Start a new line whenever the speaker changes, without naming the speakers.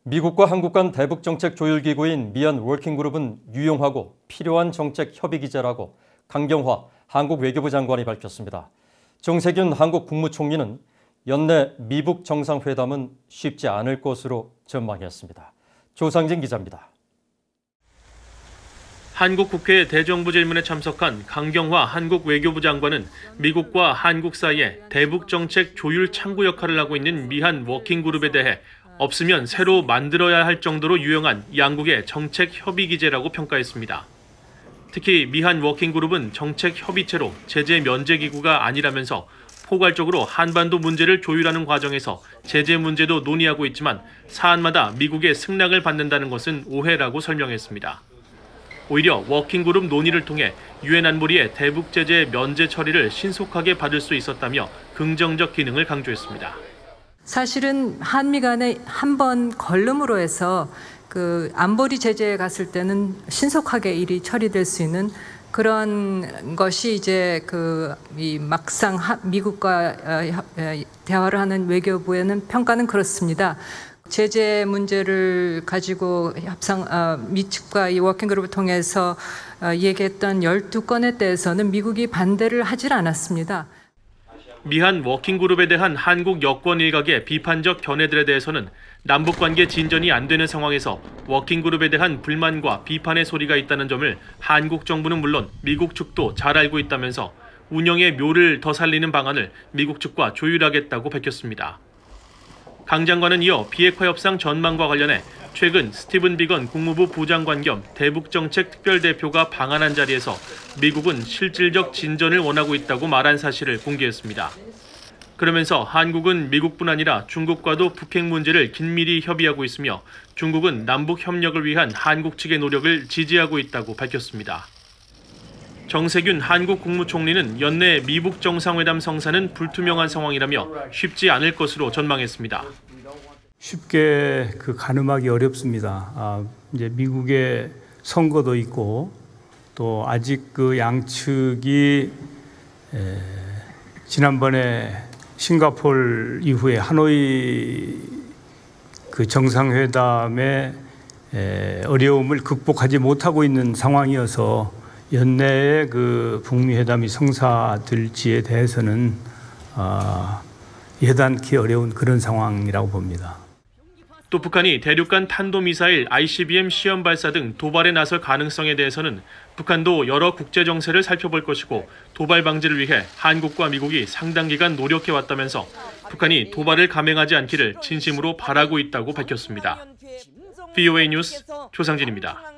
미국과 한국 간 대북 정책 조율 기구인 미얀 워킹그룹은 유용하고 필요한 정책 협의 기제라고 강경화 한국 외교부 장관이 밝혔습니다. 정세균 한국 국무총리는 연내 미북 정상회담은 쉽지 않을 것으로 전망했습니다. 조상진 기자입니다.
한국 국회 대정부 질문에 참석한 강경화 한국 외교부 장관은 미국과 한국 사이에 대북 정책 조율 창구 역할을 하고 있는 미얀 워킹그룹에 대해 없으면 새로 만들어야 할 정도로 유용한 양국의 정책 협의 기제라고 평가했습니다. 특히 미얀 워킹그룹은 정책 협의체로 제재 면제 기구가 아니라면서 포괄적으로 한반도 문제를 조율하는 과정에서 제재 문제도 논의하고 있지만 사안마다 미국의 승낙을 받는다는 것은 오해라고 설명했습니다. 오히려 워킹그룹 논의를 통해 유엔 안보리의 대북 제재 면제 처리를 신속하게 받을 수 있었다며 긍정적 기능을 강조했습니다.
사실은 한미 간에 한 번 걸름으로 해서 그 안보리 제재에 갔을 때는 신속하게 일이 처리될 수 있는 그런 것이 이제 이 막상 미국과 대화를 하는 외교부에는 평가는 그렇습니다. 제재 문제를 가지고 미 측과 이 워킹그룹을 통해서 얘기했던 12건에 대해서는 미국이 반대를 하질 않았습니다.
미얀 워킹그룹에 대한 한국 여권 일각의 비판적 견해들에 대해서는 남북관계 진전이 안 되는 상황에서 워킹그룹에 대한 불만과 비판의 소리가 있다는 점을 한국 정부는 물론 미국 측도 잘 알고 있다면서 운영의 묘를 더 살리는 방안을 미국 측과 조율하겠다고 밝혔습니다. 강 장관은 이어 비핵화 협상 전망과 관련해 최근 스티븐 비건 국무부 부장관 겸 대북정책 특별대표가 방한한 자리에서 미국은 실질적 진전을 원하고 있다고 말한 사실을 공개했습니다. 그러면서 한국은 미국뿐 아니라 중국과도 북핵 문제를 긴밀히 협의하고 있으며 중국은 남북 협력을 위한 한국 측의 노력을 지지하고 있다고 밝혔습니다. 정세균 한국 국무총리는 연내 미북 정상회담 성사는 불투명한 상황이라며 쉽지 않을 것으로 전망했습니다.
쉽게 가늠하기 어렵습니다. 이제 미국의 선거도 있고 또 아직 양측이 지난번에 싱가포르 이후에 하노이 정상회담의 어려움을 극복하지 못하고 있는 상황이어서 연내에 북미 회담이 성사될지에 대해서는 예단치 어려운 그런 상황이라고 봅니다.
또 북한이 대륙간 탄도미사일 ICBM 시험 발사 등 도발에 나설 가능성에 대해서는 북한도 여러 국제 정세를 살펴볼 것이고 도발 방지를 위해 한국과 미국이 상당 기간 노력해왔다면서 북한이 도발을 감행하지 않기를 진심으로 바라고 있다고 밝혔습니다. VOA 뉴스 조상진입니다.